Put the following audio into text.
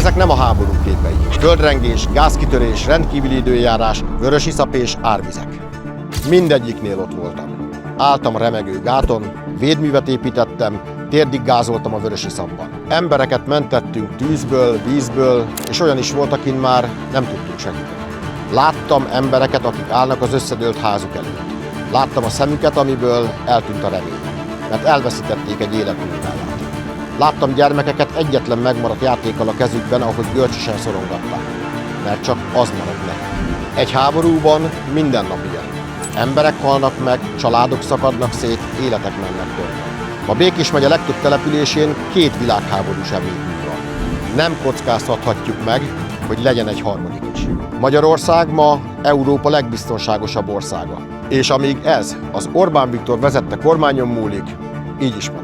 Ezek nem a háború képei. Földrengés, gázkitörés, rendkívüli időjárás, vörösiszap és árvizek. Mindegyiknél ott voltam. Álltam a remegő gáton, védművet építettem, térdig gázoltam a vörösiszapban. Embereket mentettünk tűzből, vízből, és olyan is volt, akin már nem tudtunk segíteni. Láttam embereket, akik állnak az összedőlt házuk előtt. Láttam a szemüket, amiből eltűnt a remény, mert elveszítették egy életművellát. Láttam gyermekeket egyetlen megmaradt játékkal a kezükben, ahogy görcsösen szorongatták, mert csak az maradt meg. Egy háborúban minden nap ilyen. Emberek halnak meg, családok szakadnak szét, életek mennek tönkre. A Békés megye legtöbb településén 2 világháborús emlékmű van. Nem kockáztathatjuk meg, hogy legyen egy harmadik is. Magyarország ma Európa legbiztonságosabb országa. És amíg ez az Orbán Viktor vezette kormányon múlik, így is marad.